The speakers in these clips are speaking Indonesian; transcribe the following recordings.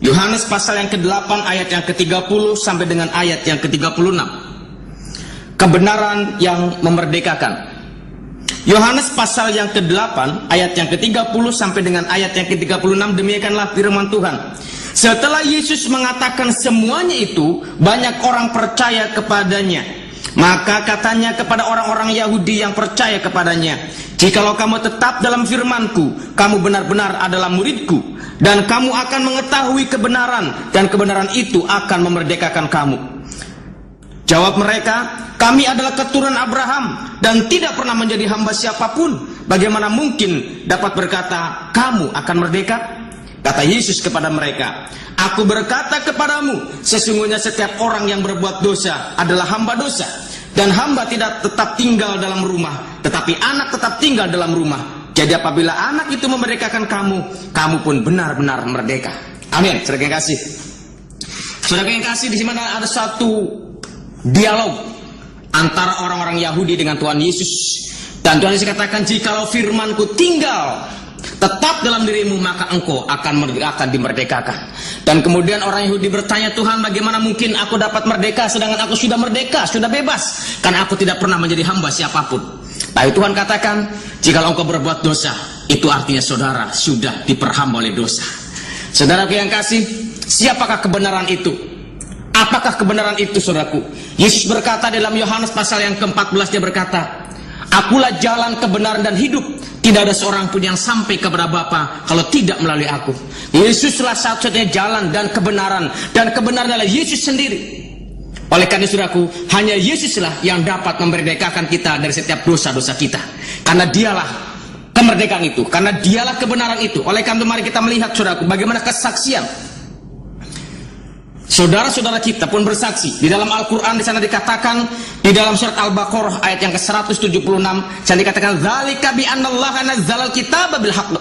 Yohanes pasal yang ke-8 ayat yang ke-30 sampai dengan ayat yang ke-36. Kebenaran yang memerdekakan. Yohanes pasal yang ke-8 ayat yang ke-30 sampai dengan ayat yang ke-36, demikianlah firman Tuhan. Setelah Yesus mengatakan semuanya itu, banyak orang percaya kepadanya. Maka katanya kepada orang-orang Yahudi yang percaya kepadanya, "Jikalau kamu tetap dalam firman-Ku, kamu benar-benar adalah murid-Ku, dan kamu akan mengetahui kebenaran, dan kebenaran itu akan memerdekakan kamu." Jawab mereka, "Kami adalah keturunan Abraham dan tidak pernah menjadi hamba siapapun. Bagaimana mungkin dapat berkata, kamu akan merdeka?" Kata Yesus kepada mereka, "Aku berkata kepadamu, sesungguhnya setiap orang yang berbuat dosa adalah hamba dosa. Dan hamba tidak tetap tinggal dalam rumah, tetapi anak tetap tinggal dalam rumah. Jadi apabila anak itu memerdekakan kamu, kamu pun benar-benar merdeka." Amin. Saudara yang kasih. Saudara yang kasih, di sini ada satu dialog antara orang-orang Yahudi dengan Tuhan Yesus. Dan Tuhan Yesus katakan, "Jikalau firman-Ku tinggal tetap dalam dirimu, maka engkau akan dimerdekakan." Dan kemudian orang Yahudi bertanya, "Tuhan, bagaimana mungkin aku dapat merdeka sedangkan aku sudah merdeka, sudah bebas? Karena aku tidak pernah menjadi hamba siapapun." Tapi Tuhan katakan, "Jikalau engkau berbuat dosa, itu artinya saudara sudah diperhamba oleh dosa." Saudaraku yang kasih, siapakah kebenaran itu? Apakah kebenaran itu, saudaraku? Yesus berkata dalam Yohanes pasal yang ke-14, dia berkata, "Akulah jalan, kebenaran, dan hidup. Tidak ada seorang pun yang sampai kepada Bapa kalau tidak melalui aku." Yesuslah satu-satunya jalan dan kebenaran adalah Yesus sendiri. Oleh karena saudaraku, hanya Yesuslah yang dapat memerdekakan kita dari setiap dosa-dosa kita. Karena dialah kemerdekaan itu, karena dialah kebenaran itu. Oleh karena itu mari kita melihat, saudaraku, bagaimana kesaksian saudara-saudara kita pun bersaksi. Di dalam Al-Quran di sana dikatakan, di dalam surat Al-Baqarah ayat yang ke-176, sana dikatakan, "Dzalika bi annallaha nazzalal kitaba bil haqq."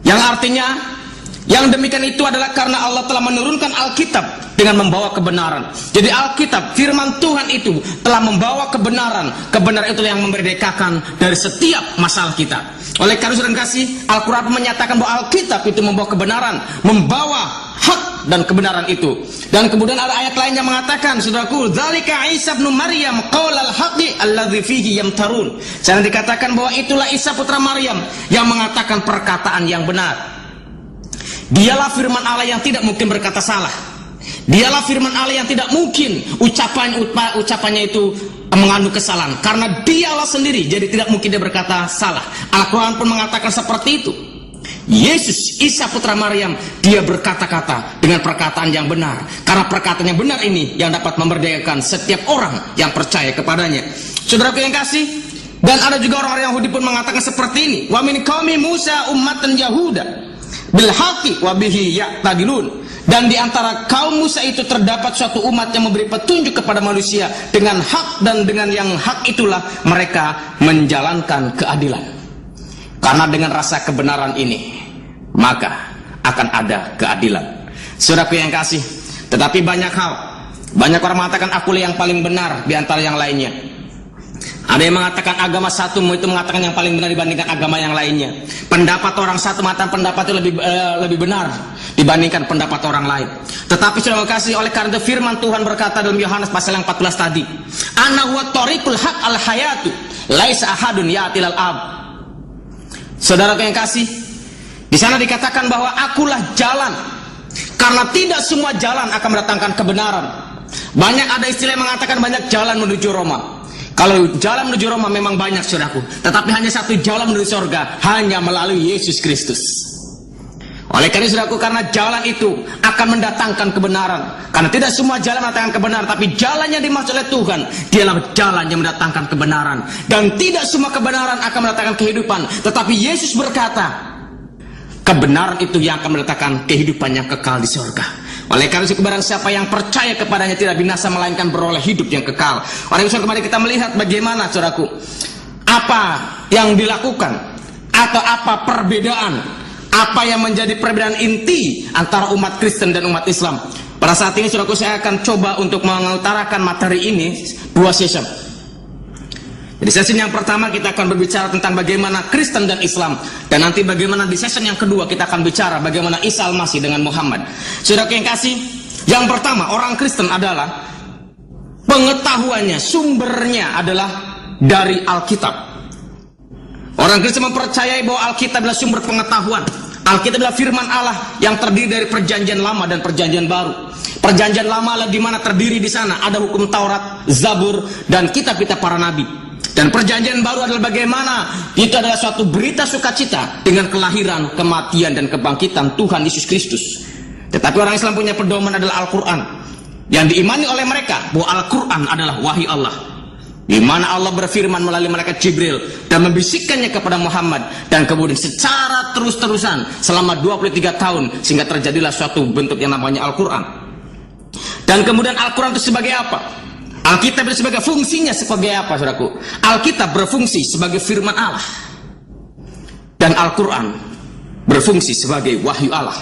Yang artinya, yang demikian itu adalah karena Allah telah menurunkan Alkitab dengan membawa kebenaran. Jadi Alkitab, firman Tuhan itu telah membawa kebenaran. Kebenaran itu yang memerdekakan dari setiap masalah kita. Oleh karena saudara kasih, Al-Quran menyatakan bahwa Alkitab itu membawa kebenaran, membawa hak dan kebenaran itu. Dan kemudian ada ayat lain yang mengatakan, saudaraku, "Dzalika Isa bin Maryam qaulal haqqi alladzi fihi yamtarun." Sana dikatakan bahwa itulah Isa putra Maryam yang mengatakan perkataan yang benar. Dialah firman Allah yang tidak mungkin berkata salah. Dialah firman Allah yang tidak mungkin ucapannya itu mengandung kesalahan, karena dialah sendiri, jadi tidak mungkin dia berkata salah. Al-Quran pun mengatakan seperti itu. Yesus, Isa putra Maryam, dia berkata-kata dengan perkataan yang benar. Karena perkataan yang benar ini yang dapat memerdekakan setiap orang yang percaya kepadanya. Saudaraku yang kasih, dan ada juga orang-orang Yahudi pun mengatakan seperti ini, "Wa min qaumi Musa ummatan Yahuda bil haqqi wa bihi ya'tadilun." Dan di antara kaum Musa itu terdapat suatu umat yang memberi petunjuk kepada manusia dengan hak, dan dengan yang hak itulah mereka menjalankan keadilan. Karena dengan rasa kebenaran ini, maka akan ada keadilan. Saudaraku yang kasih, tetapi banyak orang mengatakan akulah yang paling benar di antara yang lainnya. Ada yang mengatakan agama satu itu mengatakan yang paling benar dibandingkan agama yang lainnya. Pendapat orang satu mengatakan pendapat itu lebih benar dibandingkan pendapat orang lain. Tetapi saudara kasih, oleh karena itu firman Tuhan berkata dalam Yohanes pasal yang 14 tadi, "Ana huwa thariqul haq al hayatu, laisa ahadun ya'til al ab." Saudara yang kasih, di sana dikatakan bahwa akulah jalan, karena tidak semua jalan akan mendatangkan kebenaran. Banyak ada istilah yang mengatakan banyak jalan menuju Roma. Kalau jalan menuju Roma memang banyak, saudaraku, tetapi hanya satu jalan menuju surga, hanya melalui Yesus Kristus. Oleh karena saudaraku, karena jalan itu akan mendatangkan kebenaran. Karena tidak semua jalan mendatangkan kebenaran, tapi jalan yang dimaksud oleh Tuhan, dialah jalan yang mendatangkan kebenaran. Dan tidak semua kebenaran akan mendatangkan kehidupan, tetapi Yesus berkata, kebenaran itu yang akan mendatangkan kehidupan yang kekal di surga. Oleh karena itu, barang siapa yang percaya kepadanya tidak binasa, melainkan beroleh hidup yang kekal. Oleh itu, kemarin kita melihat bagaimana, saudaraku, apa yang dilakukan atau apa perbedaan, apa yang menjadi perbedaan inti antara umat Kristen dan umat Islam. Pada saat ini, saudaraku, saya akan coba untuk mengutarakan materi ini 2 session. Di sesi yang pertama kita akan berbicara tentang bagaimana Kristen dan Islam, dan nanti bagaimana di sesi yang kedua kita akan bicara bagaimana Isa Al-Masih dengan Muhammad. Saudara yang kasih, yang pertama orang Kristen adalah pengetahuannya, sumbernya adalah dari Alkitab. Orang Kristen mempercayai bahwa Alkitab adalah sumber pengetahuan. Alkitab adalah firman Allah yang terdiri dari Perjanjian Lama dan Perjanjian Baru. Perjanjian Lama adalah di mana terdiri di sana ada hukum Taurat, Zabur, dan kitab-kitab para nabi. Dan Perjanjian Baru adalah bagaimana itu adalah suatu berita sukacita dengan kelahiran, kematian, dan kebangkitan Tuhan Yesus Kristus. Tetapi orang Islam punya pedoman adalah Al-Quran, yang diimani oleh mereka bahwa Al-Quran adalah wahyu Allah, di mana Allah berfirman melalui malaikat Jibril dan membisikkannya kepada Muhammad, dan kemudian secara terus-terusan selama 23 tahun sehingga terjadilah suatu bentuk yang namanya Al-Quran. Dan kemudian Al-Quran itu sebagai apa? Alkitab itu sebagai fungsinya sebagai apa, saudaraku? Alkitab berfungsi sebagai firman Allah, dan Al-Quran berfungsi sebagai wahyu Allah.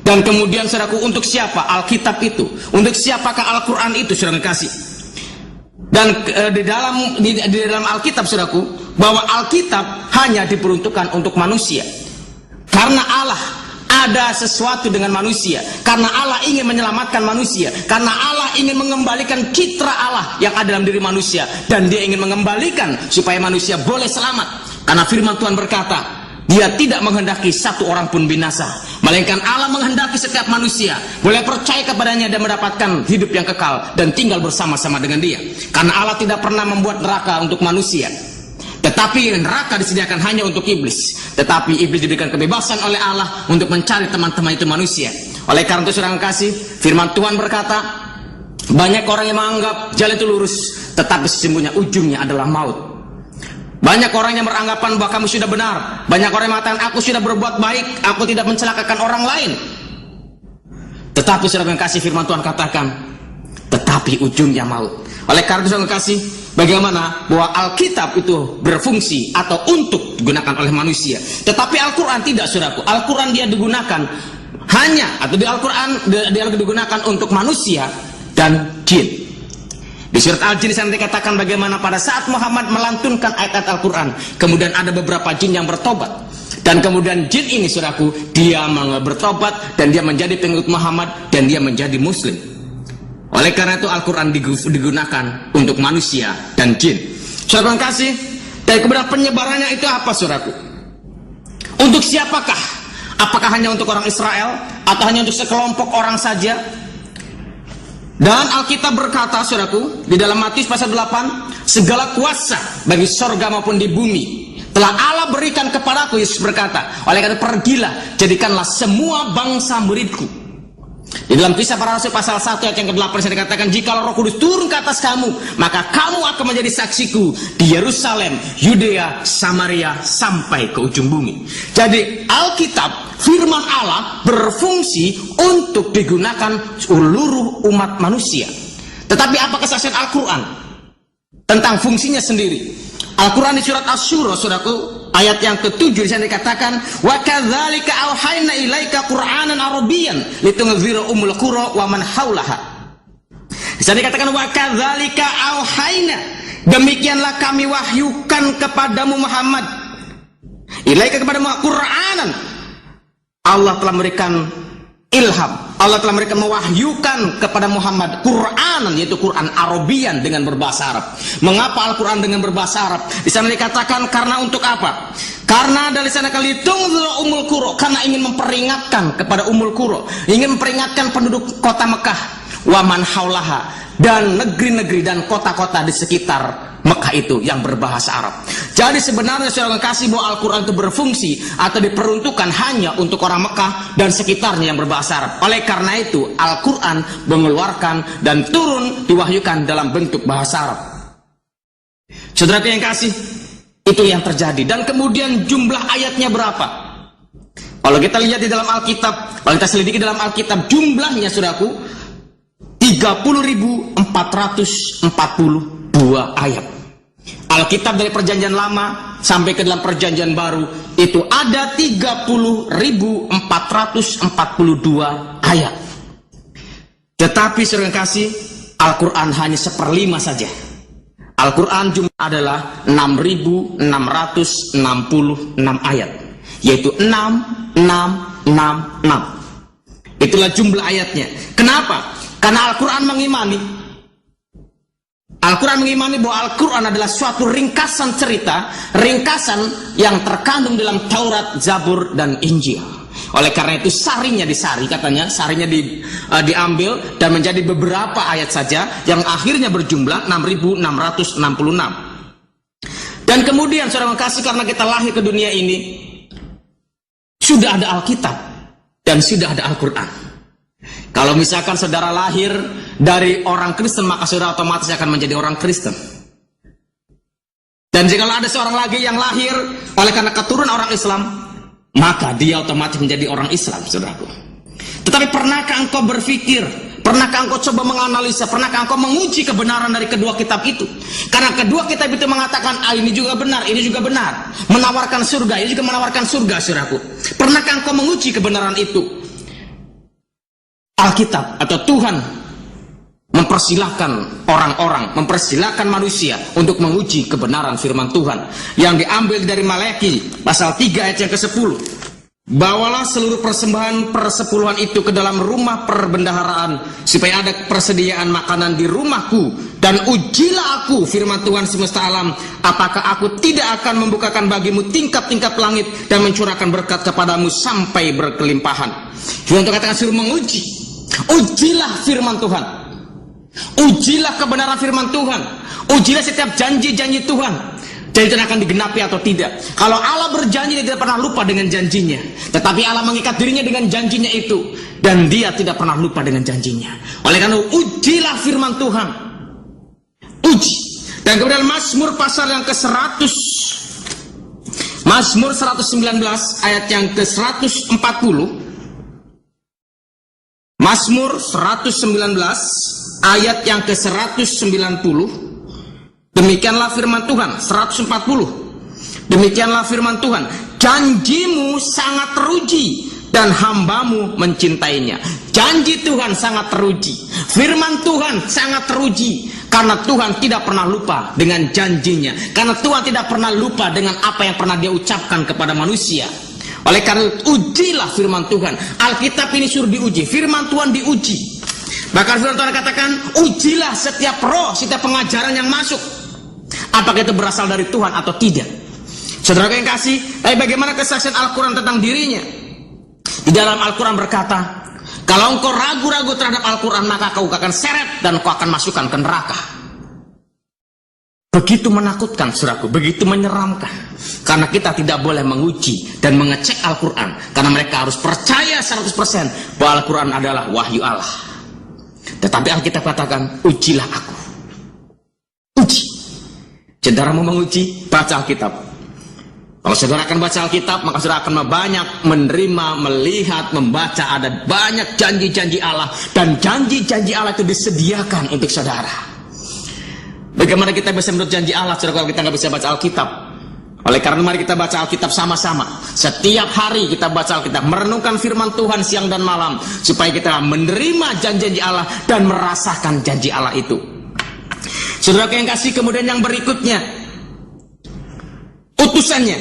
Dan kemudian saudaraku, untuk siapa Alkitab itu? Untuk siapakah Al-Quran itu, saudara kasih? Dan di dalam Alkitab, saudaraku, bahwa Alkitab hanya diperuntukkan untuk manusia. Karena Allah ada sesuatu dengan manusia. Karena Allah ingin menyelamatkan manusia. Karena Allah ingin mengembalikan citra Allah yang ada dalam diri manusia. Dan dia ingin mengembalikan supaya manusia boleh selamat. Karena firman Tuhan berkata, Dia tidak menghendaki satu orang pun binasa, melainkan Allah menghendaki setiap manusia boleh percaya kepadanya dan mendapatkan hidup yang kekal dan tinggal bersama-sama dengan Dia. Karena Allah tidak pernah membuat neraka untuk manusia, tetapi neraka disediakan hanya untuk iblis. Tetapi iblis diberikan kebebasan oleh Allah untuk mencari teman-teman itu manusia. Oleh karena itu, saudara kasih, firman Tuhan berkata, banyak orang yang menganggap jalan itu lurus, tetapi sesungguhnya ujungnya adalah maut. Banyak orang yang beranggapan bahwa kamu sudah benar. Banyak orang yang mengatakan, aku sudah berbuat baik, aku tidak mencelakakan orang lain. Tetapi saudara yang kasih, firman Tuhan katakan, tetapi ujungnya maut. Oleh karena itu, saudara yang kasih, bagaimana bahwa Alkitab itu berfungsi atau untuk digunakan oleh manusia. Tetapi Al-Quran tidak, saudaraku. Al-Quran dia digunakan hanya, atau di Al-Quran dia digunakan untuk manusia dan jin. Di surat Al-Jin nanti dikatakan bagaimana pada saat Muhammad melantunkan ayat-ayat Al-Quran, kemudian ada beberapa jin yang bertobat. Dan kemudian jin ini, saudaraku, dia bertobat dan dia menjadi pengikut Muhammad dan dia menjadi muslim. Oleh karena itu Al-Quran digunakan untuk manusia dan jin. Saudara kasih, dan kemudian penyebarannya itu apa, saudaraku? Untuk siapakah? Apakah hanya untuk orang Israel atau hanya untuk sekelompok orang saja? Dan Alkitab berkata, saudaraku, di dalam Matius pasal 8, segala kuasa bagi sorga maupun di bumi telah Allah berikan kepadaku. Yesus berkata, oleh karena pergilah, jadikanlah semua bangsa muridku. Di dalam Kisah Para Rasul pasal 1 ayat yang ke-8 saya dikatakan, jikalau Roh Kudus turun ke atas kamu, maka kamu akan menjadi saksiku di Yerusalem, Yudea, Samaria, sampai ke ujung bumi. Jadi Alkitab, firman Allah, berfungsi untuk digunakan seluruh umat manusia. Tetapi apa kesaksian Al-Quran tentang fungsinya sendiri? Al-Quran di surat Asy-Syura, saudaraku, ayat yang ke-7 di sana dikatakan, wa kadzalika auhayna ilaika qur'anan arabiyyan litunzira umul qura wa man haulaha. Di sana dikatakan, wa kadzalika auhayna, demikianlah kami wahyukan kepadamu Muhammad, ilaika kepadamu Qur'anan. Allah telah memberikan ilham, Allah telah memberikan mewahyukan kepada Muhammad Qur'anan, yaitu Quran Arabian dengan berbahasa Arab. Mengapa Al-Quran dengan berbahasa Arab? Di sana dikatakan karena untuk apa? Karena dari sana kali tungzira umul qura, karena ingin memperingatkan kepada umul qura, ingin memperingatkan penduduk kota Mekah, wa man haulaha, dan negeri-negeri dan kota-kota di sekitar Mekah itu yang berbahasa Arab. Jadi sebenarnya saudara kasih bahwa Al-Quran itu berfungsi atau diperuntukkan hanya untuk orang Mekah dan sekitarnya yang berbahasa Arab. Oleh karena itu Al-Quran mengeluarkan dan turun diwahyukan dalam bentuk bahasa Arab. Saudara yang kasih, itu yang terjadi. Dan kemudian jumlah ayatnya berapa? Kalau kita lihat di dalam Alkitab, kalau kita selidiki dalam Alkitab, jumlahnya saudaraku 30.442 ayat. Alkitab dari Perjanjian Lama sampai ke dalam Perjanjian Baru itu ada 30.442 ayat. Tetapi saudara kasih, Al-Quran hanya 1/5 saja. Al-Quran jumlah adalah 6.666 ayat, yaitu 6666. Itulah jumlah ayatnya. Kenapa? Karena Al-Quran mengimani bahwa Al-Quran adalah suatu ringkasan cerita, ringkasan yang terkandung dalam Taurat, Zabur, dan Injil. Oleh karena itu sarinya disari, katanya sarinya diambil dan menjadi beberapa ayat saja yang akhirnya berjumlah 6.666. Dan kemudian saudara kasih, karena kita lahir ke dunia ini sudah ada Alkitab dan sudah ada Al-Quran. Kalau misalkan saudara lahir dari orang Kristen, maka saudara otomatis akan menjadi orang Kristen. Dan jika ada seorang lagi yang lahir oleh karena keturunan orang Islam, maka dia otomatis menjadi orang Islam, saudaraku. Tetapi pernahkah engkau berpikir, pernahkah engkau coba menganalisa, pernahkah engkau menguji kebenaran dari kedua kitab itu? Karena kedua kitab itu mengatakan, ini juga benar, ini juga benar, menawarkan surga, ini juga menawarkan surga, saudaraku. Pernahkah engkau menguji kebenaran itu? Alkitab atau Tuhan mempersilahkan orang-orang, mempersilahkan manusia untuk menguji kebenaran firman Tuhan yang diambil dari Maleakhi pasal 3 ayat yang ke-10. Bawalah seluruh persembahan persepuluhan itu ke dalam rumah perbendaharaan, supaya ada persediaan makanan di rumahku, dan ujilah aku, firman Tuhan semesta alam, apakah aku tidak akan membukakan bagimu tingkap-tingkap langit dan mencurahkan berkat kepadamu sampai berkelimpahan. Firman Tuhan katakan suruh menguji. Ujilah firman Tuhan, ujilah kebenaran firman Tuhan, ujilah setiap janji-janji Tuhan. Jadi itu akan digenapi atau tidak. Kalau Allah berjanji, dia tidak pernah lupa dengan janjinya. Tetapi Allah mengikat dirinya dengan janjinya itu, dan dia tidak pernah lupa dengan janjinya. Oleh karena itu, ujilah firman Tuhan, uji. Dan kemudian Mazmur pasal yang ke-100, Mazmur 119 ayat yang ke-140. Mazmur 119 ayat yang ke-190. Demikianlah firman Tuhan. 140. Demikianlah firman Tuhan, janjimu sangat teruji dan hambamu mencintainya. Janji Tuhan sangat teruji, firman Tuhan sangat teruji, karena Tuhan tidak pernah lupa dengan janjinya, karena Tuhan tidak pernah lupa dengan apa yang pernah dia ucapkan kepada manusia. Oleh karena itu, ujilah firman Tuhan. Alkitab ini suruh diuji, firman Tuhan diuji. Bahkan firman Tuhan katakan, ujilah setiap roh, setiap pengajaran yang masuk, apakah itu berasal dari Tuhan atau tidak. Saudara yang kasih, bagaimana kesaksian Al-Quran tentang dirinya? Di dalam Al-Quran berkata, kalau engkau ragu-ragu terhadap Al-Quran, maka kau akan seret dan kau akan masukkan ke neraka. Begitu menakutkan, saudaraku, begitu menyeramkan. Karena kita tidak boleh menguji dan mengecek Al-Quran, karena mereka harus percaya 100% bahwa Al-Quran adalah wahyu Allah. Tetapi Alkitab katakan, ujilah aku. Uji. Saudara mau menguji, baca Alkitab. Kalau saudara akan baca Alkitab, maka saudara akan banyak menerima, melihat, membaca ada banyak janji-janji Allah, dan janji-janji Allah itu disediakan untuk saudara. Bagaimana kita bisa menurut janji Allah, saudara, kalau kita nggak bisa baca Alkitab? Oleh karena mari kita baca Alkitab sama-sama. Setiap hari kita baca Alkitab, merenungkan firman Tuhan siang dan malam, supaya kita menerima janji-janji Allah dan merasakan janji Allah itu. Saudara yang kasih, kemudian yang berikutnya, utusannya.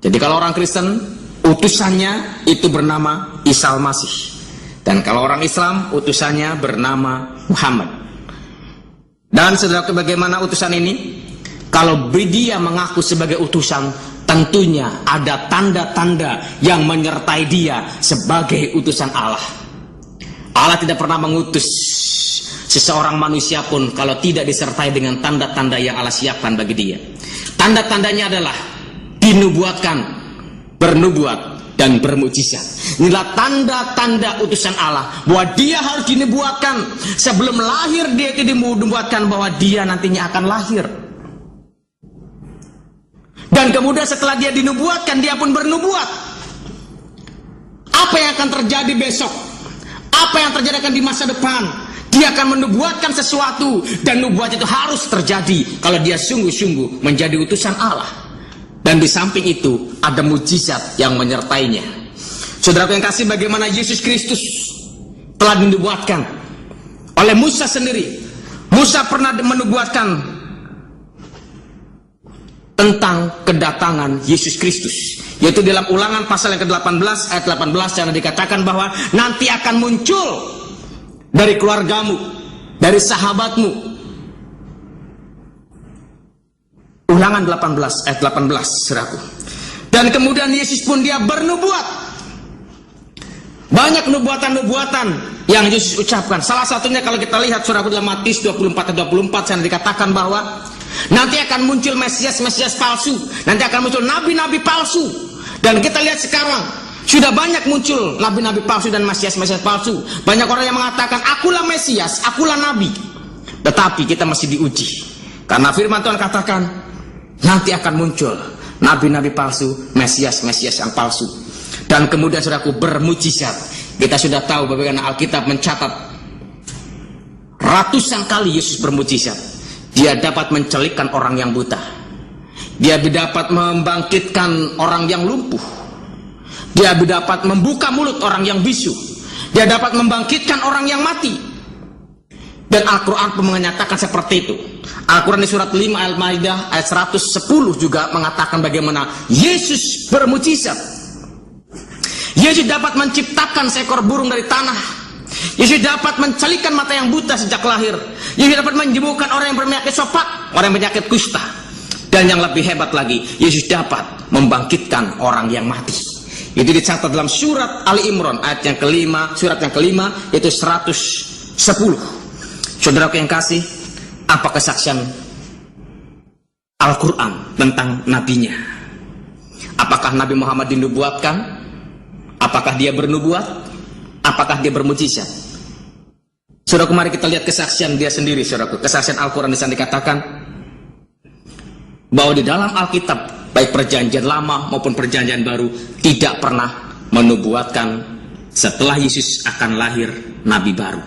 Jadi kalau orang Kristen, utusannya itu bernama Isa Al-Masih. Dan kalau orang Islam, utusannya bernama Muhammad. Dan saudara, bagaimana utusan ini? Kalau dia mengaku sebagai utusan, tentunya ada tanda-tanda yang menyertai dia sebagai utusan Allah. Allah tidak pernah mengutus seseorang manusia pun kalau tidak disertai dengan tanda-tanda yang Allah siapkan bagi dia. Tanda-tandanya adalah dinubuatkan, bernubuat, dan bermukjizat. Inilah tanda-tanda utusan Allah, bahwa dia harus dinubuatkan. Sebelum lahir dia itu dinubuatkan bahwa dia nantinya akan lahir. Dan kemudian setelah dia dinubuatkan, dia pun bernubuat. Apa yang akan terjadi besok? Apa yang terjadi akan di masa depan? Dia akan menubuatkan sesuatu, dan nubuat itu harus terjadi kalau dia sungguh-sungguh menjadi utusan Allah. Dan di samping itu ada mukjizat yang menyertainya. Saudara yang kasih, bagaimana Yesus Kristus telah dinubuatkan oleh Musa sendiri. Musa pernah menubuatkan tentang kedatangan Yesus Kristus, yaitu dalam Ulangan pasal yang ke-18 ayat 18, yang dikatakan bahwa nanti akan muncul dari keluargamu, dari sahabatmu. Ulangan 18 ayat 18, saudaraku. Dan kemudian Yesus pun dia bernubuat. Banyak nubuatan-nubuatan yang Yesus ucapkan. Salah satunya kalau kita lihat saudaraku dalam Matius 24 ayat 24, yang dikatakan bahwa nanti akan muncul Mesias-Mesias palsu, nanti akan muncul nabi-nabi palsu. Dan kita lihat sekarang sudah banyak muncul nabi-nabi palsu dan Mesias-Mesias palsu. Banyak orang yang mengatakan akulah Mesias, akulah nabi. Tetapi kita masih diuji, karena firman Tuhan katakan nanti akan muncul nabi-nabi palsu, Mesias-Mesias yang palsu. Dan kemudian saudaraku, bermujizat. Kita sudah tahu bagaimana Alkitab mencatat ratusan kali Yesus bermujizat. Dia dapat mencelikkan orang yang buta, dia dapat membangkitkan orang yang lumpuh, dia dapat membuka mulut orang yang bisu, dia dapat membangkitkan orang yang mati. Dan Al-Quran pun menyatakan seperti itu. Al-Quran di surat 5 Al-Maidah ayat 110 juga mengatakan bagaimana Yesus bermujizat. Yesus dapat menciptakan seekor burung dari tanah. Yesus dapat mencelikan mata yang buta sejak lahir. Yesus dapat menyembuhkan orang yang berpenyakit sopak, orang yang berpenyakit kusta. Dan yang lebih hebat lagi, Yesus dapat membangkitkan orang yang mati. Itu dicatat dalam surat Ali Imran ayat yang kelima, surat yang kelima, yaitu 110. Saudaraku yang kasih, apa kesaksian Al-Quran tentang nabinya? Apakah Nabi Muhammad dinubuatkan? Apakah dia bernubuat? Apakah dia bermujizat? Saudaraku, mari kita lihat kesaksian dia sendiri, saudaraku. Kesaksian Al-Quran di sana dikatakan bahwa di dalam Alkitab, baik perjanjian lama maupun perjanjian baru, tidak pernah menubuatkan setelah Yesus akan lahir nabi baru.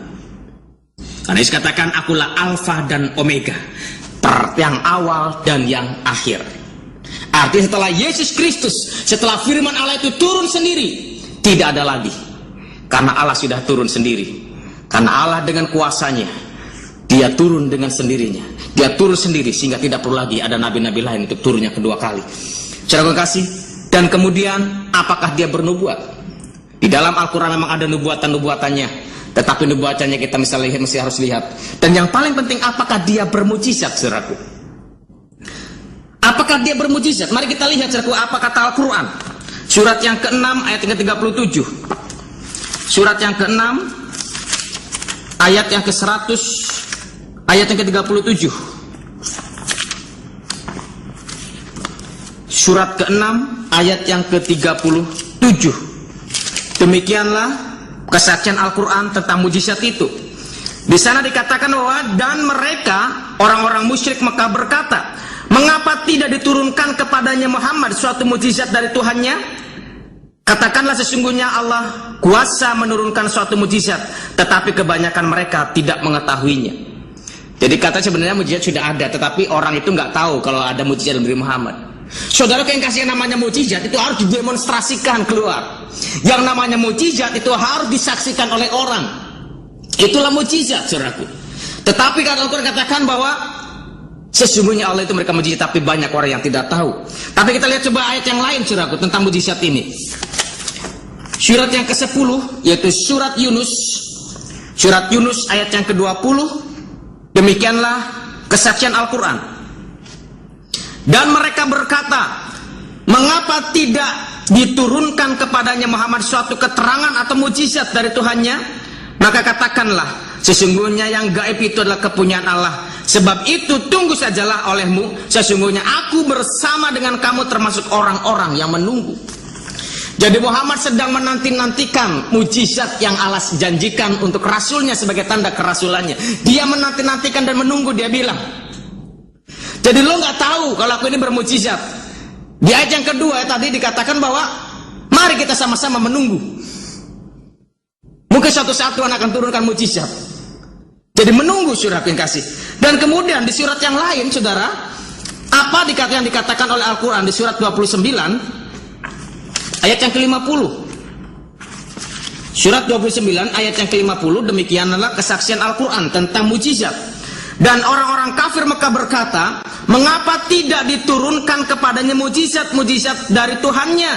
Karena Yesus katakan, akulah Alfa dan Omega, yang awal dan yang akhir. Artinya setelah Yesus Kristus, setelah firman Allah itu turun sendiri, tidak ada lagi. Karena Allah sudah turun sendiri. Karena Allah dengan kuasanya, dia turun dengan sendirinya. Dia turun sendiri sehingga tidak perlu lagi ada nabi-nabi lain untuk turunnya kedua kali. Saudara kasih, dan kemudian apakah dia bernubuat? Di dalam Al-Quran memang ada nubuatan-nubuatannya, tetapi nubuatannya kita mesti harus lihat. Dan yang paling penting, apakah dia bermujizat, saudaraku? Apakah dia bermujizat? Mari kita lihat, saudaraku, apa kata Al-Quran. Surat yang ke-6 ayat yang ke-37. Surat yang ke-6 ayat yang ke-100, ayat yang ke-37. Surat ke-6 ayat yang ke-37. Demikianlah kesaksian Al-Quran tentang mujizat itu. Di sana dikatakan bahwa dan mereka orang-orang musyrik Mekah berkata, mengapa tidak diturunkan kepadanya Muhammad suatu mujizat dari Tuhannya? Katakanlah sesungguhnya Allah kuasa menurunkan suatu mujizat, tetapi kebanyakan mereka tidak mengetahuinya. Jadi kata sebenarnya mujizat sudah ada, tetapi orang itu nggak tahu kalau ada mujizat dari Muhammad. Saudara, yang kasih namanya mujizat itu harus didemonstrasikan keluar. Yang namanya mujizat itu harus disaksikan oleh orang. Itulah mujizat, saudaraku. Tetapi kalau Al-Quran katakan bahwa sesungguhnya Allah itu mereka mujizat, tapi banyak orang yang tidak tahu. Tapi kita lihat coba ayat yang lain, saudaraku, tentang mujizat ini. Surat yang ke-10, yaitu surat Yunus. Surat Yunus ayat yang ke-20. Demikianlah kesaksian Al-Quran. Dan mereka berkata, mengapa tidak diturunkan kepadanya Muhammad suatu keterangan atau mujizat dari Tuhannya? Maka katakanlah, sesungguhnya yang gaib itu adalah kepunyaan Allah. Sebab itu tunggu sajalah olehmu, sesungguhnya aku bersama dengan kamu termasuk orang-orang yang menunggu. Jadi Muhammad sedang menanti-nantikan mujizat yang Allah janjikan untuk rasulnya sebagai tanda kerasulannya. Dia menanti-nantikan dan menunggu, dia bilang. Jadi lo nggak tahu kalau aku ini bermujizat. Di ayat yang kedua tadi dikatakan bahwa mari kita sama-sama menunggu. Mungkin suatu saat Tuhan akan turunkan mujizat. Jadi menunggu, saudara yang kasih. Dan kemudian di surat yang lain, saudara, apa yang dikatakan oleh Al-Quran di surat 29 ayat yang ke-50. Surat 29 ayat yang ke-50, demikianlah kesaksian Al-Quran tentang mujizat. Dan orang-orang kafir Mekah berkata, mengapa tidak diturunkan kepadanya mujizat-mujizat dari Tuhannya?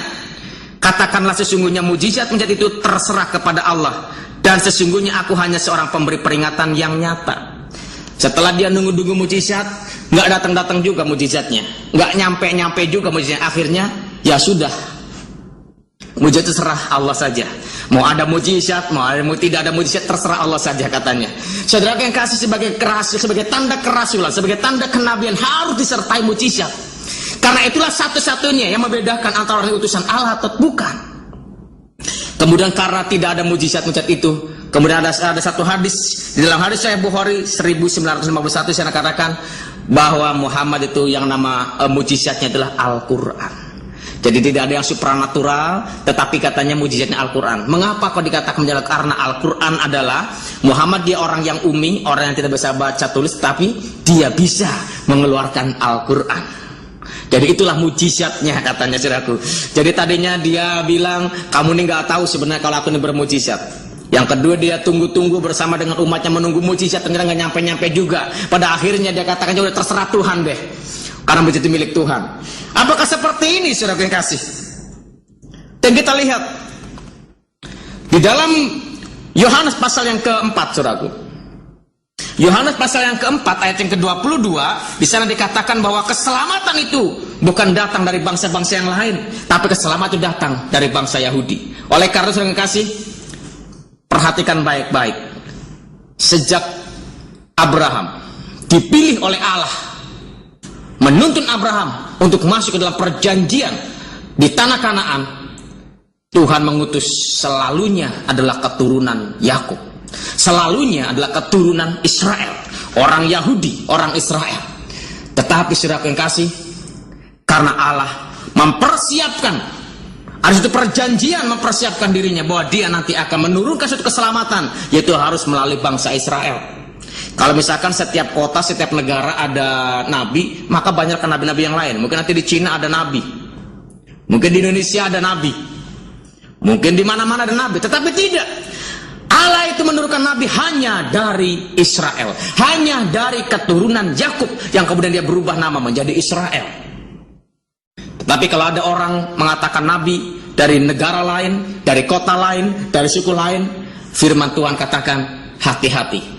Katakanlah sesungguhnya mujizat-mujizat itu terserah kepada Allah, dan sesungguhnya aku hanya seorang pemberi peringatan yang nyata. Setelah dia nunggu-nunggu mujizat, nggak datang-datang juga mujizatnya, nggak nyampe-nyampe juga mujizatnya. Akhirnya ya sudah, mujizat terserah Allah saja. Mau ada mujizat, mau tidak ada mujizat, terserah Allah saja katanya. Saudara yang kasih, sebagai tanda kerasulan, sebagai tanda kenabian harus disertai mujizat. Karena itulah satu-satunya yang membedakan antara orang utusan Allah atau bukan. Kemudian karena tidak ada mujizat-mujizat itu, kemudian ada satu hadis di dalam hadis Sahih Bukhari 1951 saya katakan bahwa Muhammad itu yang nama mujizatnya adalah Al-Quran. Jadi tidak ada yang supranatural, tetapi katanya mujizatnya Al-Quran. Mengapa kok dikatakan menjelaskan? Karena Al-Quran adalah Muhammad, dia orang yang umi, orang yang tidak bisa baca tulis, tapi dia bisa mengeluarkan Al-Quran. Jadi itulah mujizatnya katanya, saudaraku. Jadi tadinya dia bilang, kamu ini nggak tahu sebenarnya kalau aku ini bermujizat. Yang kedua, dia tunggu-tunggu bersama dengan umatnya menunggu mujizat, ternyata nggak nyampe-nyampe juga. Pada akhirnya dia katakan, udah terserah Tuhan deh, karena mujizat itu milik Tuhan. Apakah seperti ini, saudara yang kasih? Dan kita lihat di dalam Yohanes pasal yang keempat, saudaraku. Yohanes pasal yang keempat ayat yang ke-22, di sana dikatakan bahwa keselamatan itu bukan datang dari bangsa-bangsa yang lain, tapi keselamatan itu datang dari bangsa Yahudi. Oleh karena itu, saudara yang kasih, perhatikan baik-baik. Sejak Abraham dipilih oleh Allah, menuntun Abraham untuk masuk ke dalam perjanjian di tanah Kanaan, Tuhan mengutus selalunya adalah keturunan Yakub, selalunya adalah keturunan Israel, orang Yahudi, orang Israel. Tetapi saudara yang kasih, karena Allah mempersiapkan, ada satu perjanjian, mempersiapkan dirinya bahwa dia nanti akan menurunkan suatu keselamatan, yaitu harus melalui bangsa Israel. Kalau misalkan setiap kota, setiap negara ada nabi, maka banyak nabi-nabi yang lain. Mungkin nanti di Cina ada nabi, mungkin di Indonesia ada nabi, mungkin di mana-mana ada nabi. Tetapi tidak, Allah itu menurunkan nabi hanya dari Israel, hanya dari keturunan Yakub, yang kemudian dia berubah nama menjadi Israel. Tapi kalau ada orang mengatakan nabi dari negara lain, dari kota lain, dari suku lain, firman Tuhan katakan, hati-hati.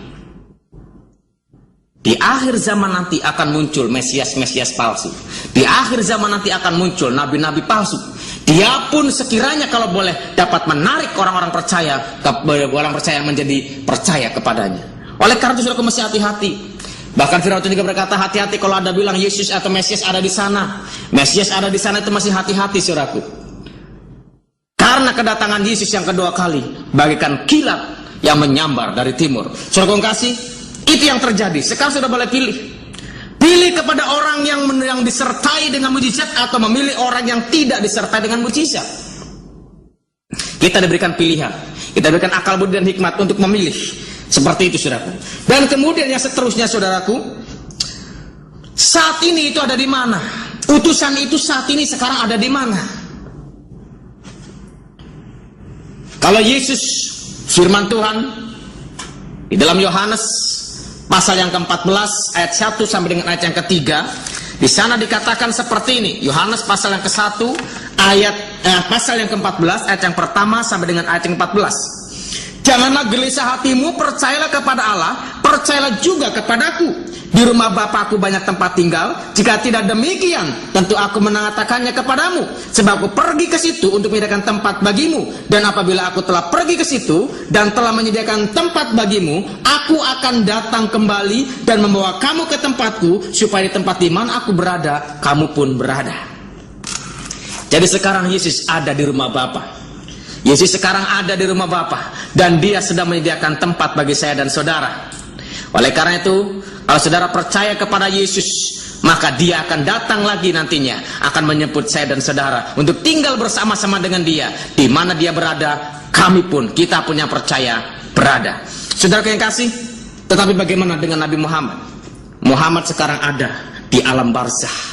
Di akhir zaman nanti akan muncul Mesias-Mesias palsu. Di akhir zaman nanti akan muncul nabi-nabi palsu. Dia pun sekiranya kalau boleh dapat menarik orang-orang percaya, orang percaya menjadi percaya kepadanya. Oleh karena itu, saudara, mesti hati-hati. Bahkan Fir'aun juga berkata, hati-hati kalau ada bilang Yesus atau Mesias ada di sana. Mesias ada di sana, itu masih hati-hati, saudaraku. Karena kedatangan Yesus yang kedua kali bagaikan kilat yang menyambar dari timur. Saudara kasih, itu yang terjadi. Sekarang sudah boleh pilih. Pilih kepada orang yang disertai dengan mujizat, atau memilih orang yang tidak disertai dengan mujizat. Kita diberikan pilihan, kita diberikan akal budi dan hikmat untuk memilih. Seperti itu, saudaraku. Dan kemudian yang seterusnya, saudaraku, saat ini itu ada di mana? Utusan itu saat ini sekarang ada di mana? Kalau Yesus, firman Tuhan di dalam Yohanes pasal yang ke-14 ayat 1 sampai dengan ayat yang ketiga, di sana dikatakan seperti ini. Yohanes pasal yang ke-1 ayat pasal yang ke-14 ayat yang pertama sampai dengan ayat yang 14. Janganlah gelisah hatimu, percayalah kepada Allah, percayalah juga kepadaku. Di rumah Bapakku banyak tempat tinggal. Jika tidak demikian, tentu aku mengatakannya kepadamu. Sebab aku pergi ke situ untuk menyediakan tempat bagimu. Dan apabila aku telah pergi ke situ dan telah menyediakan tempat bagimu, aku akan datang kembali dan membawa kamu ke tempatku, supaya di tempat di mana aku berada, kamu pun berada. Jadi sekarang Yesus ada di rumah Bapa. Yesus sekarang ada di rumah Bapa, dan dia sedang menyediakan tempat bagi saya dan saudara. Oleh karena itu, kalau saudara percaya kepada Yesus, maka dia akan datang lagi nantinya, akan menjemput saya dan saudara untuk tinggal bersama-sama dengan dia. Di mana dia berada, kami pun, kita pun yang percaya berada. Saudara yang kasih, tetapi bagaimana dengan Nabi Muhammad? Muhammad sekarang ada di alam barzah.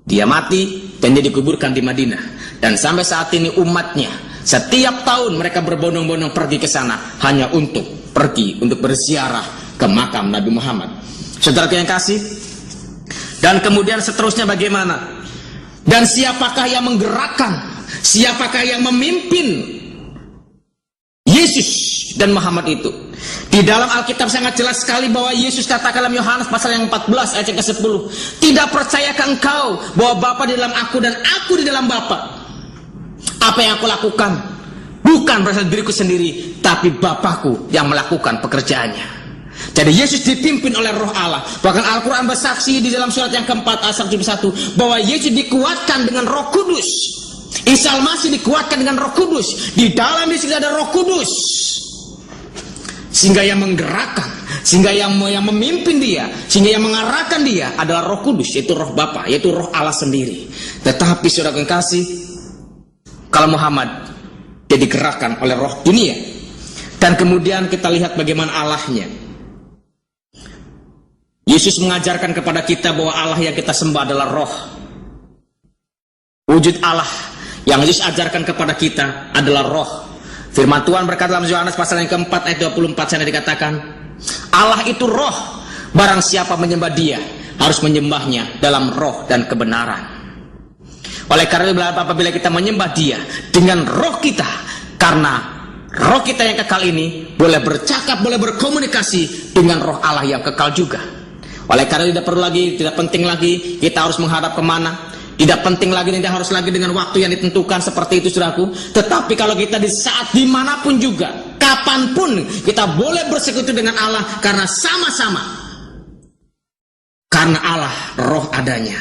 Dia mati dan dia dikuburkan di Madinah. Dan sampai saat ini umatnya, setiap tahun mereka berbondong-bondong pergi ke sana hanya untuk pergi, untuk berziarah ke makam Nabi Muhammad. Saudara yang kasih, dan kemudian seterusnya bagaimana? Dan siapakah yang menggerakkan, siapakah yang memimpin Yesus dan Muhammad itu? Di dalam Alkitab sangat jelas sekali bahwa Yesus katakan dalam Yohanes pasal yang 14 ayat yang ke-10, tidak percayakah engkau bahwa Bapa di dalam aku dan aku di dalam Bapa? Apa yang aku lakukan bukan berasal dari diriku sendiri, tapi Bapakku yang melakukan pekerjaannya. Jadi Yesus dipimpin oleh Roh Allah. Bahkan Al-Quran bersaksi di dalam surat yang keempat ayat 171 bahwa Yesus dikuatkan dengan Roh Kudus. Isa Al-Masih dikuatkan dengan Roh Kudus. Di dalam Yesus ada Roh Kudus, sehingga yang menggerakkan, sehingga yang memimpin dia, sehingga yang mengarahkan dia adalah Roh Kudus, yaitu Roh Bapa, yaitu Roh Allah sendiri. Tetapi saudara yang kasih, kalau Muhammad dia digerakkan oleh roh dunia, dan kemudian kita lihat bagaimana Allahnya. Yesus mengajarkan kepada kita bahwa Allah yang kita sembah adalah roh. Wujud Allah yang Yesus ajarkan kepada kita adalah roh. Firman Tuhan berkata dalam Yohanes pasal yang keempat ayat 24 sana dikatakan, Allah itu roh, barang siapa menyembah dia harus menyembahnya dalam roh dan kebenaran. Oleh karena itu apabila kita menyembah dia dengan roh kita, karena roh kita yang kekal ini boleh bercakap, boleh berkomunikasi dengan roh Allah yang kekal juga. Oleh karena tidak perlu lagi, tidak penting lagi kita harus menghadap kemana. Tidak penting lagi, tidak harus lagi dengan waktu yang ditentukan seperti itu saudaraku. Tetapi kalau kita di saat dimanapun juga, kapanpun kita boleh bersekutu dengan Allah, karena sama-sama. Karena Allah roh adanya.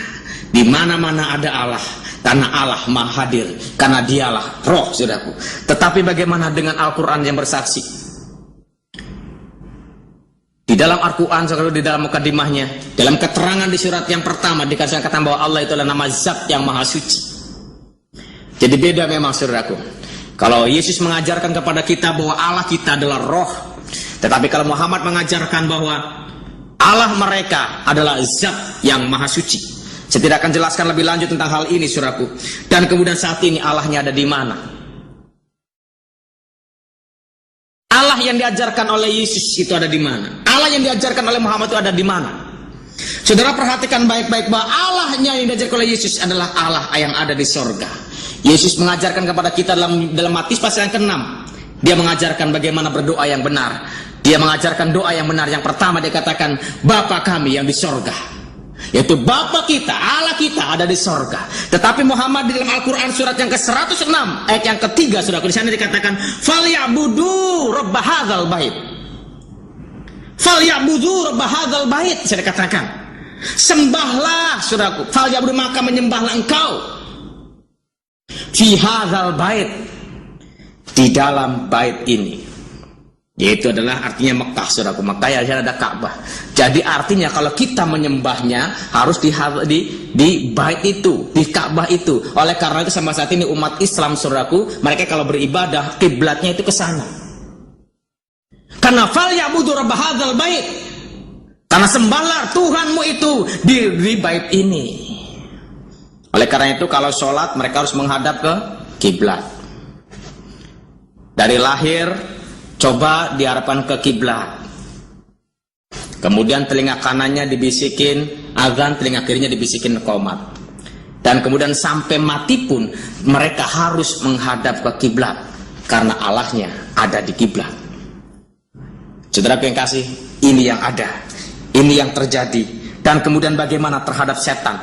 Di mana-mana ada Allah, karena Allah maha hadir, karena dialah roh saudaraku. Tetapi bagaimana dengan Al-Quran yang bersaksi? Di dalam Al-Quran, di dalam mukadimahnya, dalam keterangan di surat yang pertama dikatakan bahwa Allah itu adalah nama Zat yang Maha Suci. Jadi beda memang saudaraku. Kalau Yesus mengajarkan kepada kita bahwa Allah kita adalah roh, tetapi kalau Muhammad mengajarkan bahwa Allah mereka adalah Zat yang Maha Suci. Saya tidak akan jelaskan lebih lanjut tentang hal ini saudaraku. Dan kemudian saat ini Allahnya ada di mana? Allah yang diajarkan oleh Yesus itu ada di mana? Allah yang diajarkan oleh Muhammad itu ada di mana? Saudara perhatikan baik-baik bahwa Allahnya yang diajarkan oleh Yesus adalah Allah yang ada di sorga. Yesus mengajarkan kepada kita dalam Matius pasal yang ke-6. Dia mengajarkan bagaimana berdoa yang benar. Dia mengajarkan doa yang benar. Yang pertama dia katakan, Bapa kami yang di sorga. Yaitu Bapa kita, Allah kita ada di sorga. Tetapi Muhammad di dalam Al-Quran surat yang ke-106 ayat yang ketiga saudaraku, di sana dikatakan falyabudu rabb hadzal bait. Falyabudu rabb hadzal bait, saya dikatakan sembahlah saudaraku, falyabudu maka menyembahlah engkau fi hadzal bait, di dalam bait ini. Yaitu adalah artinya Mekah saudaraku. Mekah ya ada Ka'bah. Jadi artinya kalau kita menyembahnya harus di bait itu, di Ka'bah itu. Oleh karena itu sampai saat ini umat Islam saudaraku, mereka kalau beribadah kiblatnya itu ke sana. Karena fal ya'budu rabb hadzal bait. Karena sembahlah Tuhanmu itu di bait ini. Oleh karena itu kalau sholat mereka harus menghadap ke kiblat. Dari lahir coba diarahkan ke kiblat. Kemudian telinga kanannya dibisikin azan, telinga kirinya dibisikin qomat. Dan kemudian sampai mati pun mereka harus menghadap ke kiblat karena Allahnya ada di kiblat. Saudara yang kasih, ini yang ada, ini yang terjadi. Dan kemudian bagaimana terhadap setan?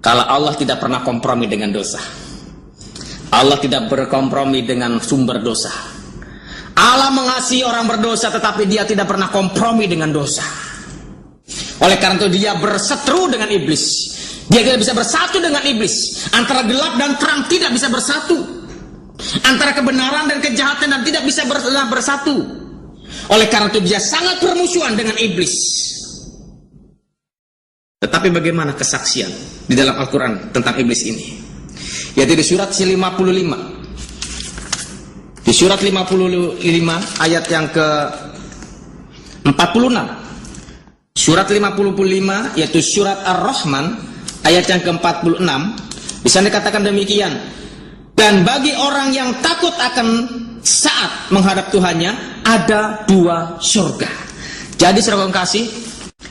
Kalau Allah tidak pernah kompromi dengan dosa. Allah tidak berkompromi dengan sumber dosa. Allah mengasihi orang berdosa, tetapi dia tidak pernah kompromi dengan dosa. Oleh karena itu dia berseteru dengan iblis. Dia tidak bisa bersatu dengan iblis. Antara gelap dan terang tidak bisa bersatu. Antara kebenaran dan kejahatan dan tidak bisa bersatu. Oleh karena itu dia sangat bermusuhan dengan iblis. Tetapi bagaimana kesaksian di dalam Al-Quran tentang iblis ini? Yaitu di surat 55. Di surat 55 ayat yang ke 46. Surat 55 yaitu surat Ar-Rahman ayat yang ke-46. Di sana dikatakan demikian. Dan bagi orang yang takut akan saat menghadap Tuhannya ada dua surga. Jadi saudara kasih,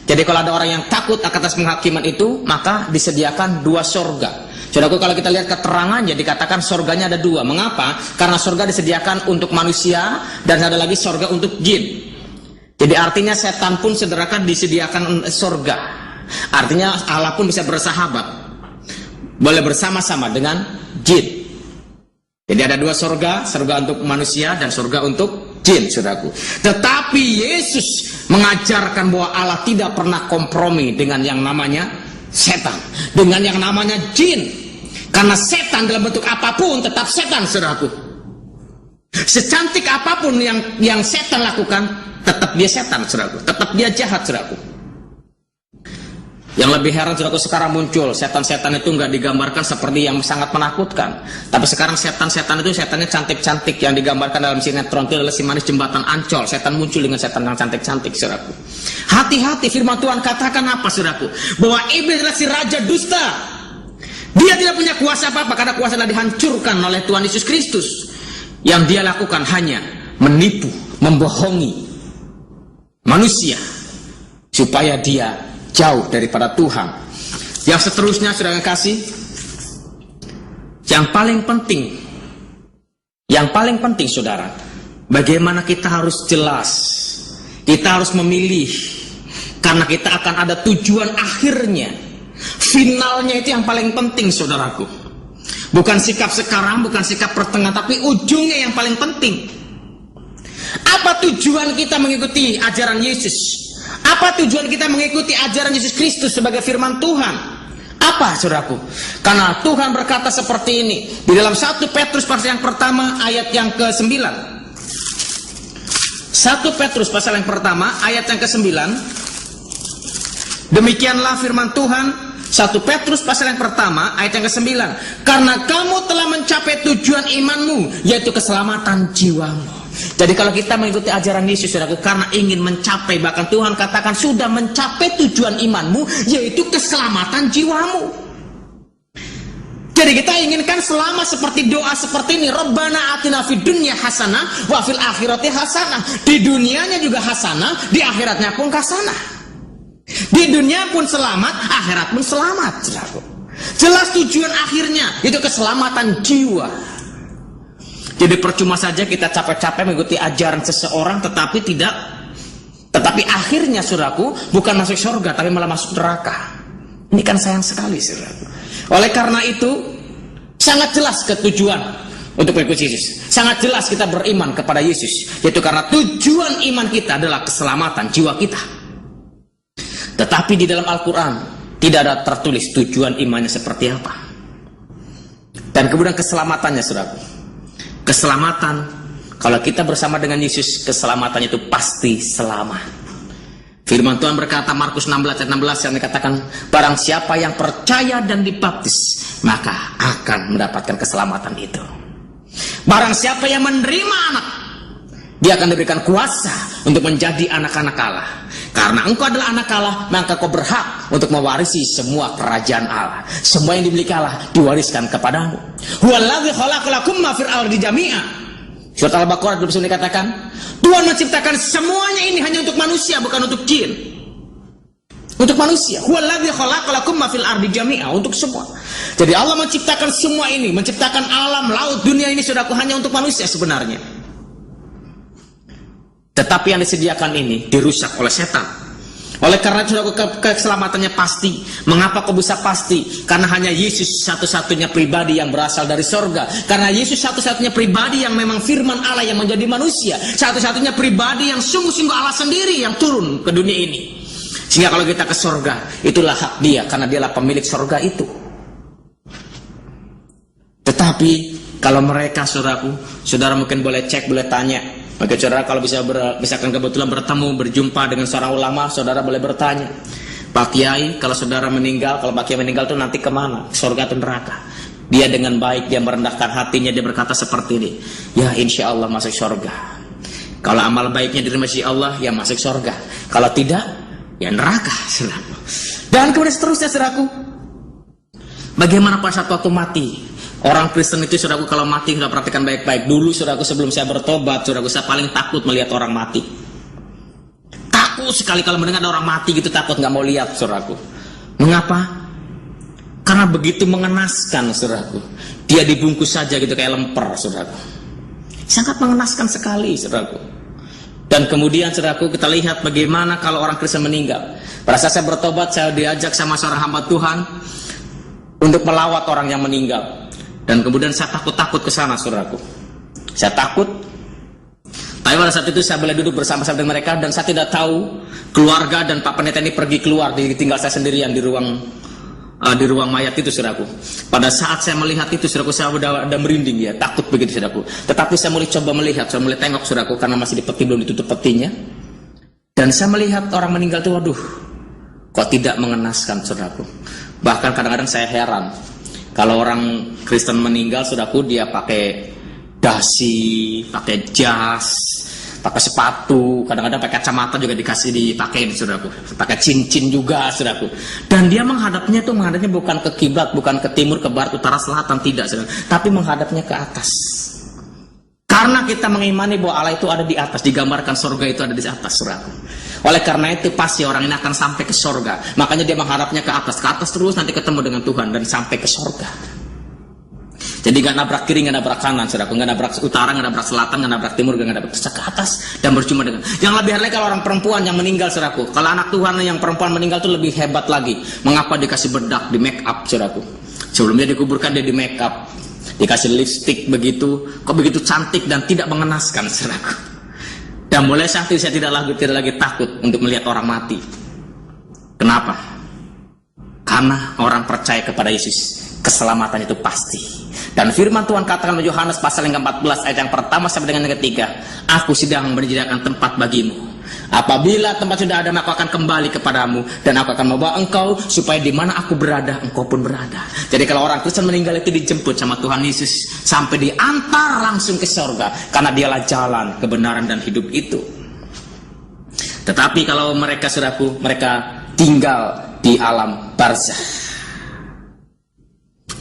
jadi kalau ada orang yang takut atas penghakiman itu, maka disediakan dua surga. Saudaraku, kalau kita lihat keterangannya dikatakan surganya ada dua. Mengapa? Karena surga disediakan untuk manusia dan ada lagi surga untuk jin. Jadi artinya setan pun saudarakan disediakan surga. Artinya Allah pun bisa bersahabat, boleh bersama-sama dengan jin. Jadi ada dua surga, surga untuk manusia dan surga untuk jin, saudaraku. Tetapi Yesus mengajarkan bahwa Allah tidak pernah kompromi dengan yang namanya setan, dengan yang namanya jin. Karena setan dalam bentuk apapun tetap setan, saudaraku. Secantik apapun yang setan lakukan, tetap dia setan, saudaraku. Tetap dia jahat, saudaraku. Yang lebih heran, saudaraku, sekarang muncul setan-setan itu nggak digambarkan seperti yang sangat menakutkan. Tapi sekarang setan-setan itu setannya cantik-cantik. Yang digambarkan dalam sinetron itu adalah si manis jembatan Ancol. Setan muncul dengan setan yang cantik-cantik, saudaraku. Hati-hati, firman Tuhan katakan apa, saudaraku? Bahwa iblis adalah si raja dusta. Dia tidak punya kuasa apa-apa karena kuasa adalah dihancurkan oleh Tuhan Yesus Kristus. Yang dia lakukan hanya menipu, membohongi manusia supaya dia jauh daripada Tuhan. Yang seterusnya, saudara kasih, yang paling penting saudara, bagaimana kita harus jelas, kita harus memilih, karena kita akan ada tujuan akhirnya, finalnya itu yang paling penting, saudaraku. Bukan sikap sekarang, bukan sikap pertengahan, tapi ujungnya yang paling penting. Apa tujuan kita mengikuti ajaran Yesus? Apa tujuan kita mengikuti ajaran Yesus Kristus sebagai firman Tuhan? Apa, saudaraku? Karena Tuhan berkata seperti ini di dalam 1 Petrus pasal yang pertama ayat yang ke-9. 1 Petrus pasal yang pertama ayat yang ke-9. Demikianlah firman Tuhan, 1 Petrus pasal yang pertama ayat yang ke-9. Karena kamu telah mencapai tujuan imanmu, yaitu keselamatan jiwamu. Jadi kalau kita mengikuti ajaran Yesus, saudaraku, karena ingin mencapai, bahkan Tuhan katakan sudah mencapai tujuan imanmu, yaitu keselamatan jiwamu. Jadi kita inginkan selama seperti doa seperti ini, Rabbana atina fid dunya hasanah wa fil akhirati hasanah. Di dunianya juga hasanah, di akhiratnya pun hasanah. Di dunia pun selamat, akhirat pun selamat, saudaraku. Jelas tujuan akhirnya itu keselamatan jiwa. Jadi percuma saja kita capek-capek mengikuti ajaran seseorang tetapi akhirnya, saudaraku, bukan masuk surga tapi malah masuk neraka. Ini kan sayang sekali, saudaraku. Oleh karena itu sangat jelas ketujuan untuk mengikuti Yesus. Sangat jelas kita beriman kepada Yesus, yaitu karena tujuan iman kita adalah keselamatan jiwa kita. Tetapi di dalam Al-Quran tidak ada tertulis tujuan imannya seperti apa. Dan kemudian keselamatannya, saudaraku. Keselamatan, kalau kita bersama dengan Yesus, keselamatan itu pasti selamat. Firman Tuhan berkata, Markus 16 ayat 16 yang dikatakan, barang siapa yang percaya dan dibaptis, maka akan mendapatkan keselamatan itu. Barang siapa yang menerima anak, dia akan diberikan kuasa untuk menjadi anak-anak Allah. Karena engkau adalah anak Allah, maka kau berhak untuk mewarisi semua kerajaan Allah. Semua yang dimiliki Allah diwariskan kepadamu. Huwallazi khalaqalakum ma fil ardi jami'a. Surat Al-Baqarah 29 dikatakan, Tuhan menciptakan semuanya ini hanya untuk manusia, bukan untuk jin. Untuk manusia. Huwallazi khalaqalakum ma fil ardi jami'a, untuk semua. Jadi Allah menciptakan semua ini, menciptakan alam, laut, dunia ini, saudaraku, hanya untuk manusia sebenarnya. Tetapi yang disediakan ini dirusak oleh setan. Oleh karena itu, keselamatannya pasti. Mengapa kok bisa pasti? Karena hanya Yesus satu-satunya pribadi yang berasal dari sorga. Karena Yesus satu-satunya pribadi yang memang firman Allah yang menjadi manusia. Satu-satunya pribadi yang sungguh-sungguh Allah sendiri yang turun ke dunia ini. Sehingga kalau kita ke sorga, itulah hak dia, karena dialah pemilik sorga itu. Tetapi kalau mereka, saudaraku, saudara mungkin boleh cek, boleh tanya. Maka saudara kalau misalkan kebetulan bertemu, berjumpa dengan seorang ulama, saudara boleh bertanya, Pak Kiai, kalau saudara meninggal, kalau Pak Kiai meninggal itu nanti kemana? Surga atau neraka? Dia dengan baik, dia merendahkan hatinya, dia berkata seperti ini, ya insya Allah masuk surga. Kalau amal baiknya diterima si Allah, ya masuk surga. Kalau tidak, ya neraka, saudaraku. Dan kemudian seterusnya, saudaraku, bagaimana pada saat waktu mati? Orang Kristen itu, saudaraku, kalau mati, sudah perhatikan baik-baik. Dulu, saudaraku, sebelum saya bertobat, saudaraku, saya paling takut melihat orang mati. Takut sekali kalau mendengar ada orang mati gitu, takut, nggak mau lihat, saudaraku. Mengapa? Karena begitu mengenaskan, saudaraku. Dia dibungkus saja gitu kayak lemper, saudaraku. Sangat mengenaskan sekali, saudaraku. Dan kemudian, saudaraku, kita lihat bagaimana kalau orang Kristen meninggal. Pada saat saya bertobat, saya diajak sama seorang hamba Tuhan untuk melawat orang yang meninggal. Dan kemudian saya takut-takut ke sana, saudaraku. Saya takut. Tapi pada saat itu saya boleh duduk bersama-sama dengan mereka, dan saya tidak tahu keluarga dan Pak Pendeta ini pergi keluar, ditinggal saya sendirian di ruang mayat itu, saudaraku. Pada saat saya melihat itu, saudaraku, saya udah merinding ya, takut begitu, saudaraku. Tetapi saya mulai coba melihat, saya mulai tengok, saudaraku, karena masih di peti, belum ditutup petinya. Dan saya melihat orang meninggal itu, waduh, kok tidak mengenaskan, saudaraku. Bahkan kadang-kadang saya heran. Kalau orang Kristen meninggal, saudaraku, dia pakai dasi, pakai jas, pakai sepatu, kadang-kadang pakai kacamata juga dipakai, saudaraku. Pakai cincin juga, saudaraku. Dan dia menghadapnya bukan ke kiblat, bukan ke timur, ke barat, utara, selatan, tidak, saudaraku. Tapi menghadapnya ke atas. Karena kita mengimani bahwa Allah itu ada di atas, digambarkan surga itu ada di atas, saudaraku. Oleh karena itu pasti orang ini akan sampai ke surga. Makanya dia menghadapnya ke atas terus, nanti ketemu dengan Tuhan dan sampai ke surga. Jadi gak nabrak kiri, gak nabrak kanan, saudaraku. Gak nabrak utara, gak nabrak selatan, gak nabrak timur, gak nabrak ke atas dan berjumpa dengan. Yang lebih aneh kalau orang perempuan yang meninggal, saudaraku. Kalau anak Tuhan yang perempuan meninggal itu lebih hebat lagi. Mengapa dikasih bedak, di make up, saudaraku? Sebelumnya dikuburkan dia di make up, dikasih lipstick begitu, kok begitu cantik dan tidak mengenaskan, saudaraku. Dan mulai saat itu saya tidak lagi takut untuk melihat orang mati. Kenapa? Karena orang percaya kepada Yesus, keselamatan itu pasti. Dan firman Tuhan katakan di Yohanes pasal yang ke-14 ayat yang pertama sampai dengan yang ketiga, aku sedang menyediakan tempat bagimu. Apabila tempat sudah ada, maka akan kembali kepadamu, dan aku akan membawa engkau supaya di mana aku berada, engkau pun berada. Jadi kalau orang Kristen meninggal itu dijemput sama Tuhan Yesus sampai diantar langsung ke surga, karena dialah jalan, kebenaran, dan hidup itu. Tetapi kalau mereka, saudaraku, mereka tinggal di alam barzah.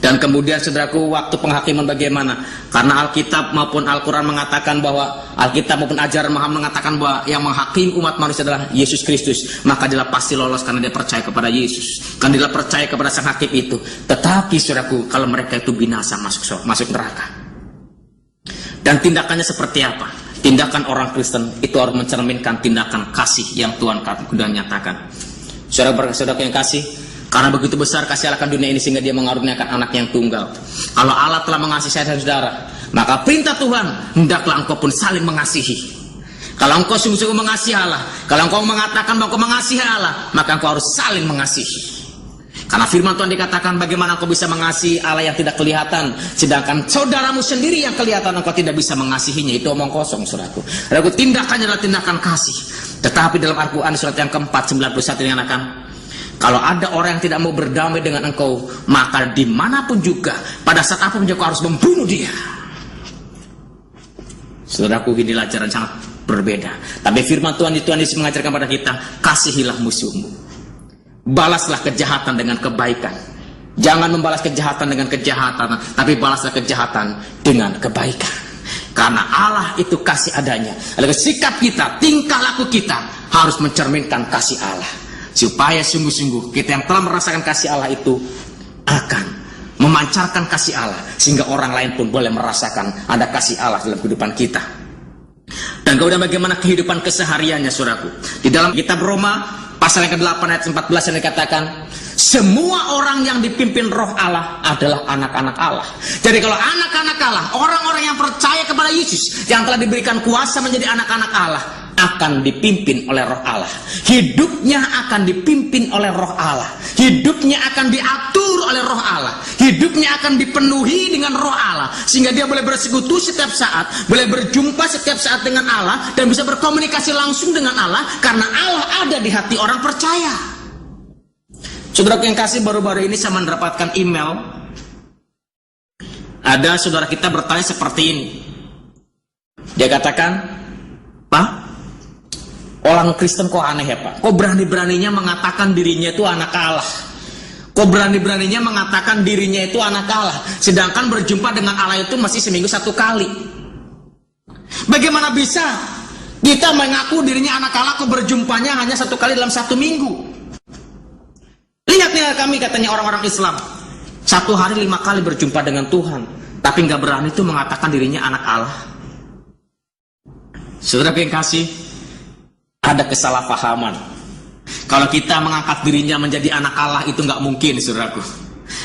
Dan kemudian, saudaraku, waktu penghakiman bagaimana? Karena Alkitab maupun Al-Quran mengatakan bahwa Alkitab maupun ajaran Muhammad mengatakan bahwa yang menghakimi umat manusia adalah Yesus Kristus. Maka dia pasti lolos karena dia percaya kepada Yesus. Karena dia percaya kepada sang hakim itu. Tetapi, saudaraku, kalau mereka itu binasa, masuk neraka. Dan tindakannya seperti apa? Tindakan orang Kristen itu harus mencerminkan tindakan kasih yang Tuhan sudah nyatakan. Saudara-saudara yang kasih, karena begitu besar kasih Allah akan dunia ini sehingga dia mengaruniakan anak yang tunggal. Kalau Allah telah mengasihi saya dan saudara, maka perintah Tuhan, hendaklah engkau pun saling mengasihi. Kalau engkau sungguh-sungguh mengasihi Allah, kalau engkau mengatakan bahwa engkau mengasihi Allah, maka engkau harus saling mengasihi. Karena firman Tuhan dikatakan, bagaimana engkau bisa mengasihi Allah yang tidak kelihatan, sedangkan saudaramu sendiri yang kelihatan engkau tidak bisa mengasihinya. Itu omong kosong, saudaraku. Saudaraku, tindakannya adalah tindakan kasih. Tetapi dalam Al-Quran surat yang ke-4 91 dikatakan, kalau ada orang yang tidak mau berdamai dengan engkau, maka dimanapun juga, pada saat apapun juga harus membunuh dia. Saudaraku, inilah ajaran sangat berbeda. Tapi firman Tuhan Yesus mengajarkan pada kita, kasihilah musuhmu. Balaslah kejahatan dengan kebaikan. Jangan membalas kejahatan dengan kejahatan, tapi balaslah kejahatan dengan kebaikan. Karena Allah itu kasih adanya. Lalu sikap kita, tingkah laku kita harus mencerminkan kasih Allah. Supaya sungguh-sungguh kita yang telah merasakan kasih Allah itu akan memancarkan kasih Allah, sehingga orang lain pun boleh merasakan ada kasih Allah dalam kehidupan kita. Dan kemudian bagaimana kehidupan kesehariannya, saudaraku? Di dalam kitab Roma pasal yang ke-8 ayat 14 yang dikatakan, semua orang yang dipimpin roh Allah adalah anak-anak Allah. Jadi kalau anak-anak Allah, orang-orang yang percaya kepada Yesus, yang telah diberikan kuasa menjadi anak-anak Allah, akan dipimpin oleh roh Allah. Hidupnya akan dipimpin oleh roh Allah. Hidupnya akan diatur oleh roh Allah. Hidupnya akan dipenuhi dengan roh Allah, sehingga dia boleh bersekutu setiap saat, boleh berjumpa setiap saat dengan Allah, dan bisa berkomunikasi langsung dengan Allah, karena Allah ada di hati orang percaya. Saudara yang kasih, baru-baru ini saya mendapatkan email. Ada saudara kita bertanya seperti ini. Dia katakan, Pak, orang Kristen kok aneh ya Pak? Kok berani-beraninya mengatakan dirinya itu anak Allah? Kok Kok berani-beraninya mengatakan dirinya itu anak Allah, sedangkan berjumpa dengan Allah itu masih seminggu 1 kali. Bagaimana bisa kita mengaku dirinya anak Allah, kok berjumpanya hanya 1 kali dalam 1 minggu? Lihat nih kami, katanya orang-orang Islam, 1 hari 5 kali berjumpa dengan Tuhan, tapi nggak berani itu mengatakan dirinya anak Allah. Saudara yang kasih, ada kesalahpahaman. Kalau kita mengangkat dirinya menjadi anak Allah itu nggak mungkin, saudaraku.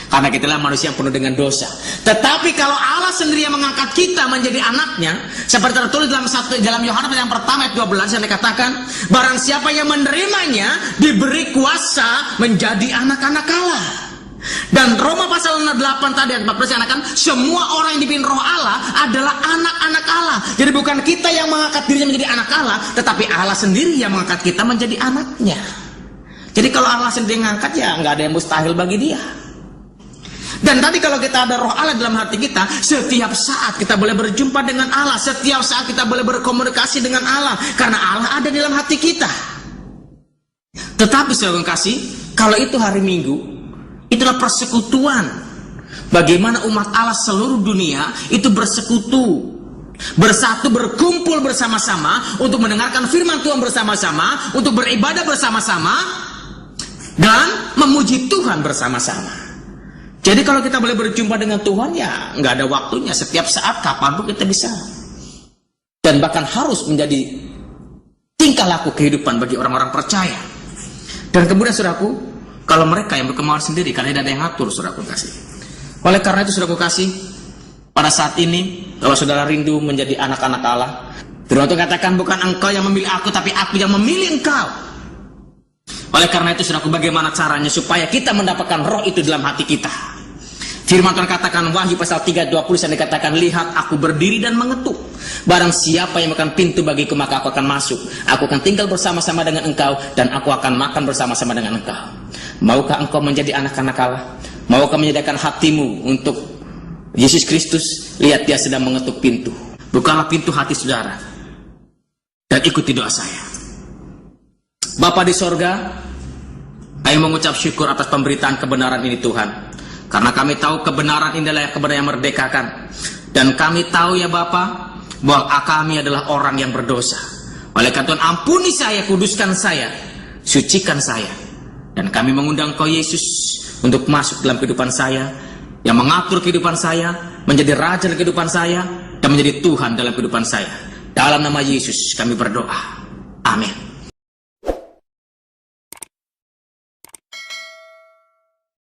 Karena kita adalah manusia yang penuh dengan dosa. Tetapi kalau Allah sendiri yang mengangkat kita menjadi anaknya, seperti tertulis dalam Yohanes yang pertama ayat 12 yang dikatakan, barang siapa yang menerimanya diberi kuasa menjadi anak-anak Allah. Dan Roma pasal 8 tadi ayat 14 yang akan semua orang yang dipimpin Roh Allah adalah anak-anak Allah. Jadi bukan kita yang mengangkat dirinya menjadi anak Allah, tetapi Allah sendiri yang mengangkat kita menjadi anaknya. Jadi kalau Allah sendiri mengangkat, ya nggak ada yang mustahil bagi dia. Dan tadi kalau kita ada Roh Allah dalam hati kita, setiap saat kita boleh berjumpa dengan Allah, setiap saat kita boleh berkomunikasi dengan Allah, karena Allah ada di dalam hati kita. Tetapi saudara kasih, kalau itu hari Minggu, itulah persekutuan. Bagaimana umat Allah seluruh dunia itu bersekutu, bersatu, berkumpul bersama-sama untuk mendengarkan firman Tuhan bersama-sama, untuk beribadah bersama-sama, dan memuji Tuhan bersama-sama. Jadi kalau kita boleh berjumpa dengan Tuhan, ya nggak ada waktunya, setiap saat, kapanpun kita bisa. Dan bahkan harus menjadi tingkah laku kehidupan bagi orang-orang percaya. Dan kemudian saudaraku, kalau mereka yang berkemauan sendiri, karena tidak ada yang ngatur, saudaraku kasih. Oleh karena itu, saudaraku kasih, pada saat ini, kalau saudara rindu menjadi anak-anak Allah, Firman Tuhan katakan, bukan engkau yang memilih aku, tapi aku yang memilih engkau. Oleh karena itu, saudaraku, bagaimana caranya supaya kita mendapatkan roh itu dalam hati kita? Firman Tuhan katakan, Wahyu pasal 3:20 yang dikatakan, lihat aku berdiri dan mengetuk. Barang siapa yang bukan pintu bagiku, maka aku akan masuk. Aku akan tinggal bersama-sama dengan engkau, dan aku akan makan bersama-sama dengan engkau. Maukah engkau menjadi anak-anak Allah? Maukah menyediakan hatimu untuk Yesus Kristus? Lihat, dia sedang mengetuk pintu. Bukalah pintu hati saudara, dan ikuti doa saya. Bapa di sorga, kami mengucap syukur atas pemberitaan kebenaran ini Tuhan. Karena kami tahu kebenaran ini adalah kebenaran yang merdekakan. Dan kami tahu ya Bapa, bahwa kami adalah orang yang berdosa. Oleh karena Tuhan, ampuni saya, kuduskan saya, sucikan saya. Dan kami mengundang Kau Yesus untuk masuk dalam kehidupan saya, yang mengatur kehidupan saya, menjadi raja dalam kehidupan saya, dan menjadi Tuhan dalam kehidupan saya. Dalam nama Yesus kami berdoa. Amin.